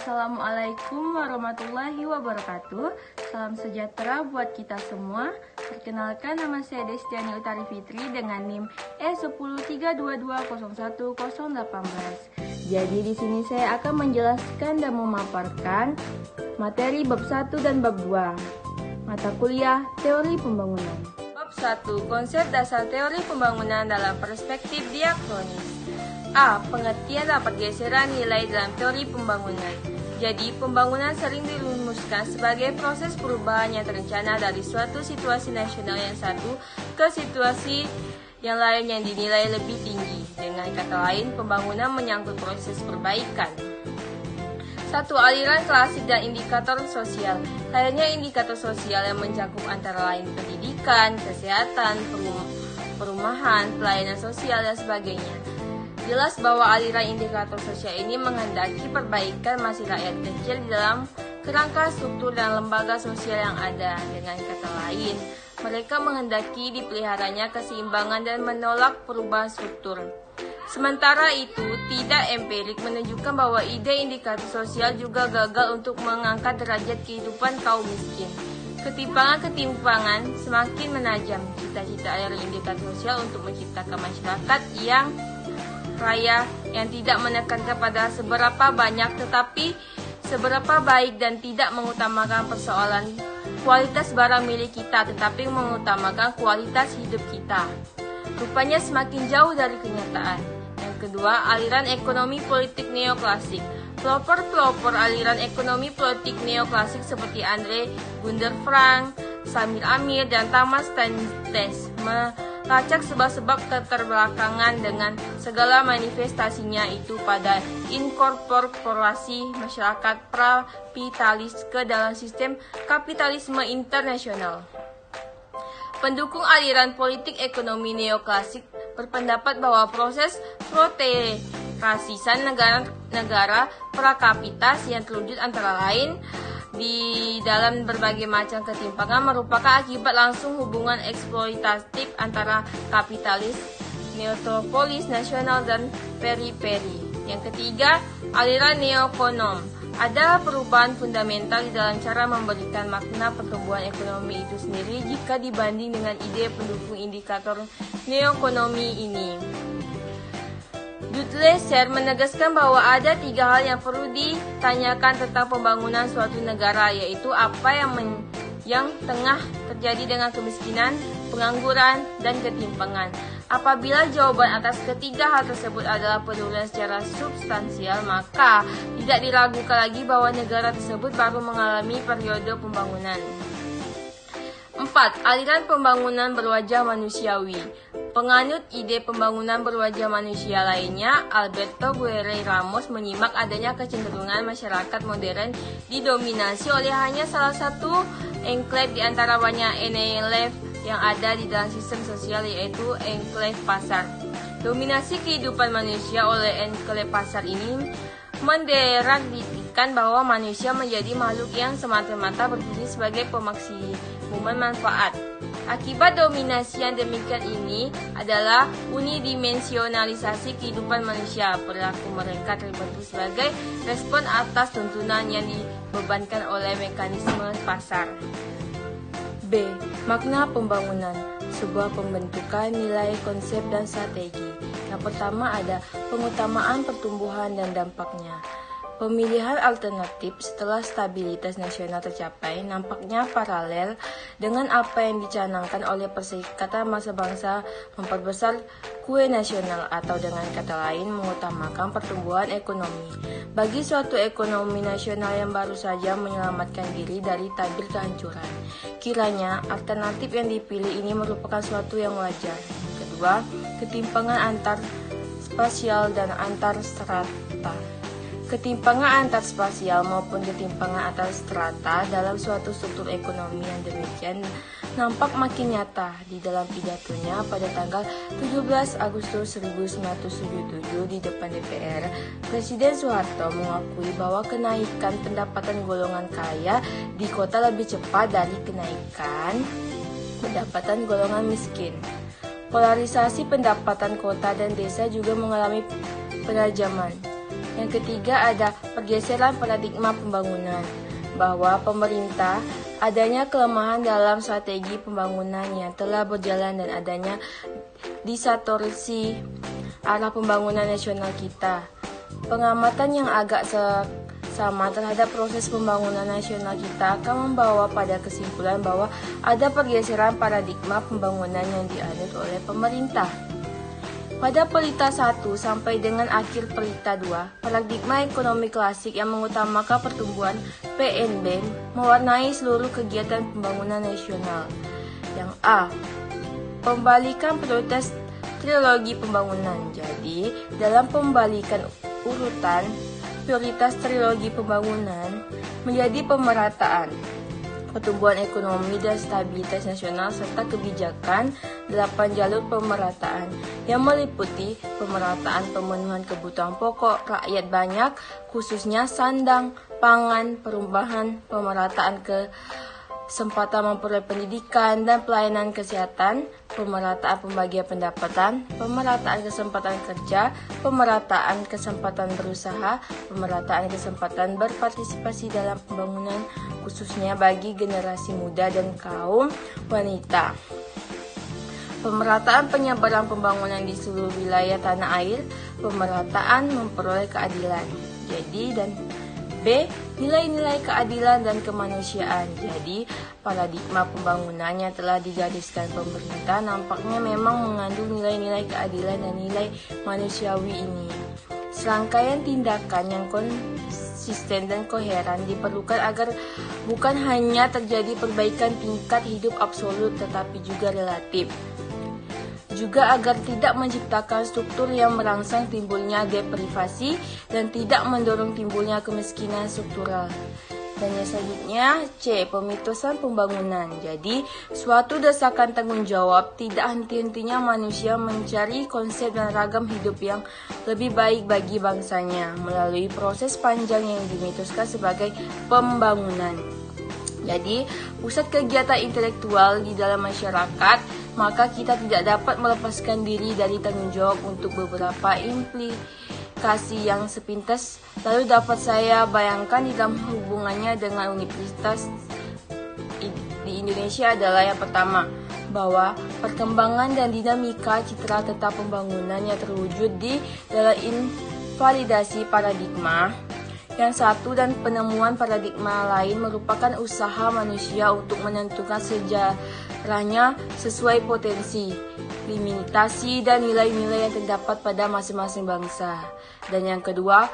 Assalamualaikum warahmatullahi wabarakatuh. Salam sejahtera buat kita semua. Perkenalkan, nama saya Destiani Utari Fitri dengan NIM E1032201018. Jadi di sini saya akan menjelaskan dan memaparkan materi bab 1 dan bab 2. Mata kuliah Teori Pembangunan. Bab 1, konsep dasar teori pembangunan dalam perspektif diakronis. A. Pengertian dan pergeseran nilai dalam teori pembangunan. Jadi, pembangunan sering dirumuskan sebagai proses perubahan yang terencana dari suatu situasi nasional yang satu ke situasi yang lain yang dinilai lebih tinggi. Dengan kata lain, pembangunan menyangkut proses perbaikan. 1. Aliran klasik dan indikator sosial. Kayaknya indikator sosial yang mencakup antara lain pendidikan, kesehatan, perumahan, pelayanan sosial, dan sebagainya. Jelas bahwa aliran indikator sosial ini menghendaki perbaikan masih rakyat kecil di dalam kerangka struktur dan lembaga sosial yang ada. Dengan kata lain, mereka menghendaki dipeliharanya keseimbangan dan menolak perubahan struktur. Sementara itu, tidak empirik menunjukkan bahwa ide indikator sosial juga gagal untuk mengangkat derajat kehidupan kaum miskin. Ketimpangan semakin menajam. Cita-cita aliran indikator sosial untuk menciptakan masyarakat yang raya yang tidak menekankan pada seberapa banyak tetapi seberapa baik dan tidak mengutamakan persoalan kualitas barang milik kita tetapi mengutamakan kualitas hidup kita. Rupanya semakin jauh dari kenyataan. Yang kedua, aliran ekonomi politik neoklasik. Pelopor aliran ekonomi politik neoklasik seperti Andre Gunder Frank, Samir Amir, dan Thomas Steinmetz melacak sebab-sebab keterbelakangan dengan segala manifestasinya itu pada inkorporasi masyarakat kapitalis ke dalam sistem kapitalisme internasional. Pendukung aliran politik ekonomi neoklasik berpendapat bahwa proses protekrasisan negara prakapitas yang terwujud antara lain di dalam berbagai macam ketimpangan merupakan akibat langsung hubungan eksploitatif antara kapitalis, metropolis, nasional, dan periferi. Yang ketiga, aliran neokonom. Ada perubahan fundamental di dalam cara memberikan makna pertumbuhan ekonomi itu sendiri jika dibanding dengan ide pendukung indikator neokonomi ini. Dudley-Sher menegaskan bahwa ada 3 hal yang perlu ditanyakan tentang pembangunan suatu negara, yaitu apa yang tengah terjadi dengan kemiskinan, pengangguran, dan ketimpangan. Apabila jawaban atas ketiga hal tersebut adalah penurunan secara substansial, maka tidak diragukan lagi bahwa negara tersebut baru mengalami periode pembangunan. 4. Aliran pembangunan berwajah manusiawi. Penganut ide pembangunan berwajah manusia lainnya, Alberto Guerre Ramos, menyimak adanya kecenderungan masyarakat modern didominasi oleh hanya salah satu enklave di antara banyak enklave yang ada di dalam sistem sosial, yaitu enklave pasar. Dominasi kehidupan manusia oleh enklave pasar ini menderadikasikan bahwa manusia menjadi makhluk yang semata-mata berfungsi sebagai pemaksimuman manfaat. Akibat dominasi yang demikian ini adalah unidimensionalisasi kehidupan manusia. Perilaku mereka terbentuk sebagai respon atas tuntunan yang dibebankan oleh mekanisme pasar. B. Makna pembangunan. Sebuah pembentukan nilai, konsep, dan strategi. Yang pertama ada pengutamaan pertumbuhan dan dampaknya. Pemilihan alternatif setelah stabilitas nasional tercapai nampaknya paralel dengan apa yang dicanangkan oleh Perserikatan Bangsa-Bangsa memperbesar kue nasional, atau dengan kata lain mengutamakan pertumbuhan ekonomi. Bagi suatu ekonomi nasional yang baru saja menyelamatkan diri dari tabir kehancuran, kiranya alternatif yang dipilih ini merupakan suatu yang wajar. Kedua, ketimpangan antar spasial dan antar strata. Ketimpangan antar spasial maupun ketimpangan antar strata dalam suatu struktur ekonomi yang demikian nampak makin nyata di dalam pidatonya pada tanggal 17 Agustus 1977 di depan DPR. Presiden Soeharto mengakui bahwa kenaikan pendapatan golongan kaya di kota lebih cepat dari kenaikan pendapatan golongan miskin. Polarisasi pendapatan kota dan desa juga mengalami penajaman. Yang ketiga ada pergeseran paradigma pembangunan, bahwa pemerintah adanya kelemahan dalam strategi pembangunan yang telah berjalan dan adanya distorsi arah pembangunan nasional kita. Pengamatan yang agak sama terhadap proses pembangunan nasional kita akan membawa pada kesimpulan bahwa ada pergeseran paradigma pembangunan yang dianut oleh pemerintah. Pada pelita 1 sampai dengan akhir pelita 2, paradigma ekonomi klasik yang mengutamakan pertumbuhan PNB mewarnai seluruh kegiatan pembangunan nasional. Yang A. Pembalikan prioritas trilogi pembangunan. Jadi, dalam pembalikan urutan prioritas trilogi pembangunan menjadi pemerataan, pertumbuhan ekonomi dan stabilitas nasional serta kebijakan 8 jalur pemerataan yang meliputi pemerataan pemenuhan kebutuhan pokok rakyat banyak, khususnya sandang, pangan, perubahan, pemerataan kesempatan memperoleh pendidikan dan pelayanan kesehatan, pemerataan pembagian pendapatan, pemerataan kesempatan kerja, pemerataan kesempatan berusaha, pemerataan kesempatan berpartisipasi dalam pembangunan khususnya bagi generasi muda dan kaum wanita. Pemerataan penyebaran pembangunan di seluruh wilayah tanah air, pemerataan memperoleh keadilan. Jadi dan B. Nilai-nilai keadilan dan kemanusiaan. Jadi, paradigma pembangunan yang telah digariskan pemerintah nampaknya memang mengandung nilai-nilai keadilan dan nilai manusiawi ini. Serangkaian tindakan yang konsisten dan koheren diperlukan agar bukan hanya terjadi perbaikan tingkat hidup absolut tetapi juga relatif. Juga agar tidak menciptakan struktur yang merangsang timbulnya deprivasi dan tidak mendorong timbulnya kemiskinan struktural. Dan yang selanjutnya C. Pemitosan pembangunan. Jadi, suatu desakan tanggung jawab tidak henti-hentinya manusia mencari konsep dan ragam hidup yang lebih baik bagi bangsanya melalui proses panjang yang dimitoskan sebagai pembangunan. Jadi, pusat kegiatan intelektual di dalam masyarakat, maka kita tidak dapat melepaskan diri dari tanggung jawab untuk beberapa implikasi yang sepintas lalu dapat saya bayangkan di dalam hubungannya dengan universitas di Indonesia adalah yang pertama, bahwa perkembangan dan dinamika citra tetap pembangunan yang terwujud di dalam invalidasi paradigma. Yang satu dan penemuan paradigma lain merupakan usaha manusia untuk menentukan sejarahnya sesuai potensi, limitasi, dan nilai-nilai yang terdapat pada masing-masing bangsa. Dan yang kedua,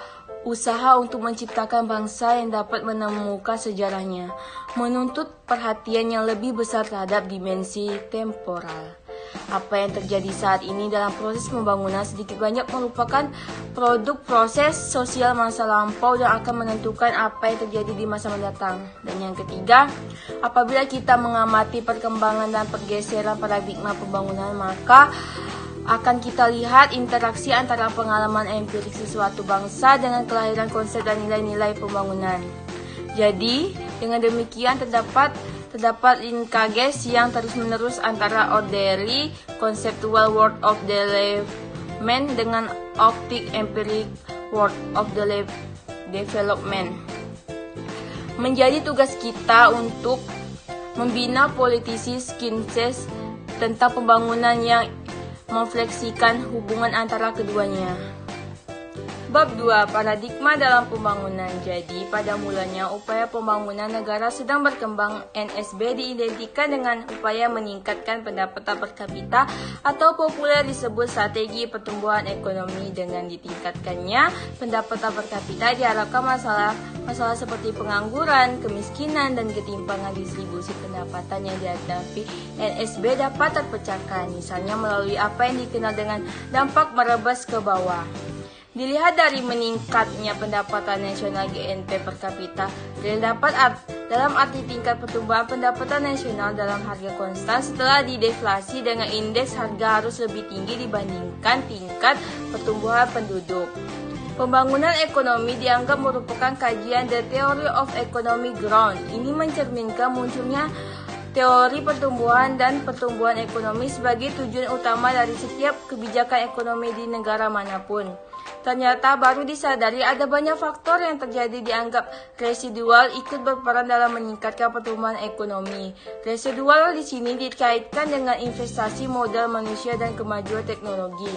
usaha untuk menciptakan bangsa yang dapat menemukan sejarahnya, menuntut perhatian yang lebih besar terhadap dimensi temporal. Apa yang terjadi saat ini dalam proses pembangunan sedikit banyak merupakan produk proses sosial masa lampau dan akan menentukan apa yang terjadi di masa mendatang. Dan yang ketiga, apabila kita mengamati perkembangan dan pergeseran paradigma pembangunan, maka akan kita lihat interaksi antara pengalaman empirik sesuatu bangsa dengan kelahiran konsep dan nilai-nilai pembangunan. Jadi, dengan demikian terdapat linkages yang terus-menerus antara ordinary conceptual world of development dengan optic empiric world of development. Menjadi tugas kita untuk membina politisi skinses tentang pembangunan yang memfleksikan hubungan antara keduanya. Bab 2. Paradigma dalam pembangunan. Jadi, pada mulanya upaya pembangunan negara sedang berkembang. NSB diidentikan dengan upaya meningkatkan pendapatan per kapita atau populer disebut strategi pertumbuhan ekonomi. Dengan ditingkatkannya pendapatan per kapita diharapkan masalah seperti pengangguran, kemiskinan, dan ketimpangan distribusi pendapatan yang dihadapi NSB dapat terpecahkan, misalnya melalui apa yang dikenal dengan dampak merebas ke bawah. Dilihat dari meningkatnya pendapatan nasional GNP per kapita, dapat dalam arti tingkat pertumbuhan pendapatan nasional dalam harga konstan setelah dideflasi dengan indeks harga harus lebih tinggi dibandingkan tingkat pertumbuhan penduduk. Pembangunan ekonomi dianggap merupakan kajian The Theory of Economic Growth. Ini mencerminkan munculnya teori pertumbuhan dan pertumbuhan ekonomi sebagai tujuan utama dari setiap kebijakan ekonomi di negara manapun. ternyata baru disadari ada banyak faktor yang terjadi dianggap residual ikut berperan dalam meningkatkan pertumbuhan ekonomi. Residual di sini dikaitkan dengan investasi modal manusia dan kemajuan teknologi.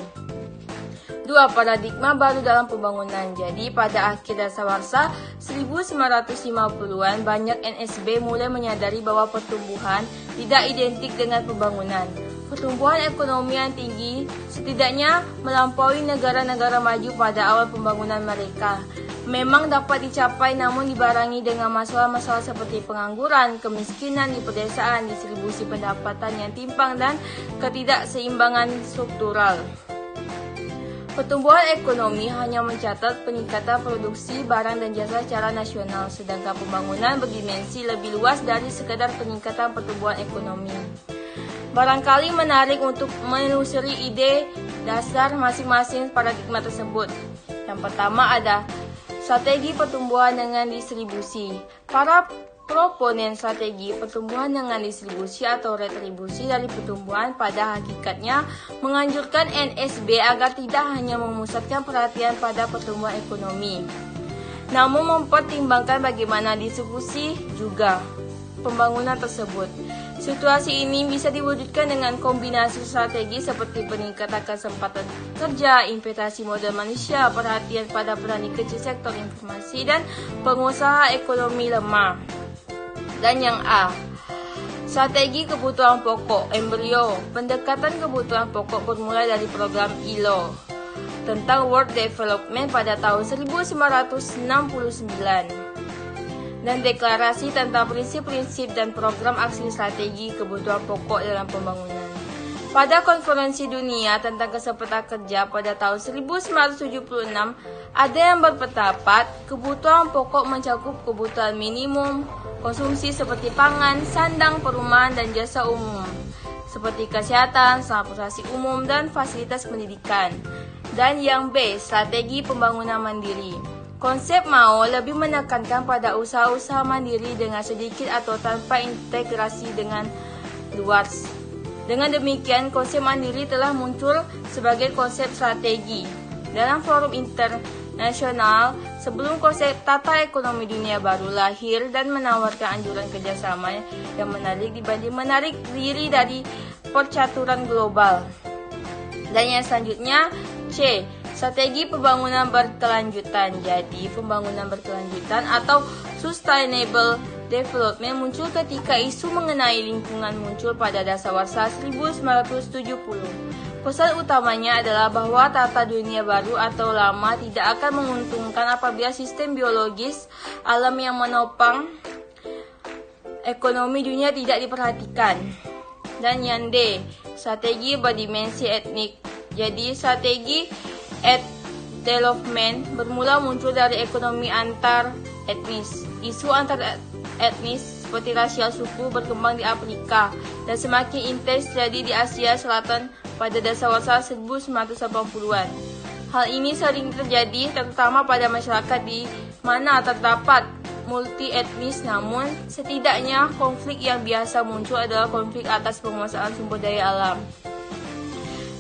2. Paradigma baru dalam pembangunan. Jadi pada akhir dasawarsa 1950-an, banyak NSB mulai menyadari bahwa pertumbuhan tidak identik dengan pembangunan. Pertumbuhan ekonomi yang tinggi setidaknya melampaui negara-negara maju pada awal pembangunan mereka. Memang dapat dicapai, namun dibarengi dengan masalah-masalah seperti pengangguran, kemiskinan di pedesaan, distribusi pendapatan yang timpang, dan ketidakseimbangan struktural. Pertumbuhan ekonomi hanya mencatat peningkatan produksi barang dan jasa secara nasional, sedangkan pembangunan berdimensi lebih luas dari sekadar peningkatan pertumbuhan ekonomi. Barangkali menarik untuk menelusuri ide dasar masing-masing paradigma tersebut. Yang pertama ada strategi pertumbuhan dengan distribusi. Para proponen strategi pertumbuhan dengan distribusi atau retribusi dari pertumbuhan pada hakikatnya menganjurkan NSB agar tidak hanya memusatkan perhatian pada pertumbuhan ekonomi, namun mempertimbangkan bagaimana distribusi juga pembangunan tersebut. Situasi ini bisa diwujudkan dengan kombinasi strategi seperti peningkatan kesempatan kerja, investasi modal manusia, perhatian pada petani kecil, sektor informasi, dan pengusaha ekonomi lemah. Dan yang A, strategi kebutuhan pokok embrio. Pendekatan kebutuhan pokok bermula dari program ILO tentang World Development pada tahun 1969 dan deklarasi tentang prinsip-prinsip dan program aksi strategi kebutuhan pokok dalam pembangunan. Pada konferensi dunia tentang kesempatan kerja pada tahun 1976, ada yang berpendapat kebutuhan pokok mencakup kebutuhan minimum konsumsi seperti pangan, sandang, perumahan, dan jasa umum seperti kesehatan, transportasi umum, dan fasilitas pendidikan. Dan yang B, strategi pembangunan mandiri. Konsep Mao lebih menekankan pada usaha-usaha mandiri dengan sedikit atau tanpa integrasi dengan luar. Dengan demikian, konsep mandiri telah muncul sebagai konsep strategi dalam forum internasional sebelum konsep tata ekonomi dunia baru lahir dan menawarkan anjuran kerjasama yang menarik dibanding menarik diri dari percaturan global. Dan yang selanjutnya, C, strategi pembangunan berkelanjutan. Jadi, pembangunan berkelanjutan atau sustainable development muncul ketika isu mengenai lingkungan muncul pada dasawarsa 1970. Pesan utamanya adalah bahwa tata dunia baru atau lama tidak akan menguntungkan apabila sistem biologis alam yang menopang ekonomi dunia tidak diperhatikan. Dan yang D, strategi berdimensi etnik. Jadi strategi development bermula muncul dari ekonomi antar etnis. Isu antar etnis seperti rasial suku berkembang di Afrika dan semakin intens terjadi di Asia Selatan pada dasawarsa 1980-an. Hal ini sering terjadi terutama pada masyarakat di mana terdapat multi etnis, namun setidaknya konflik yang biasa muncul adalah konflik atas penguasaan sumber daya alam.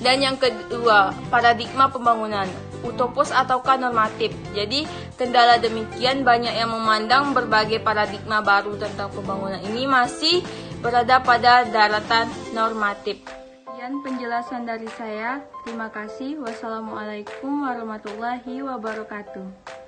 Dan yang kedua, paradigma pembangunan, utopus ataukah normatif. Jadi, kendala demikian banyak yang memandang berbagai paradigma baru tentang pembangunan ini masih berada pada daratan normatif. Sekian penjelasan dari saya. Terima kasih. Wassalamualaikum warahmatullahi wabarakatuh.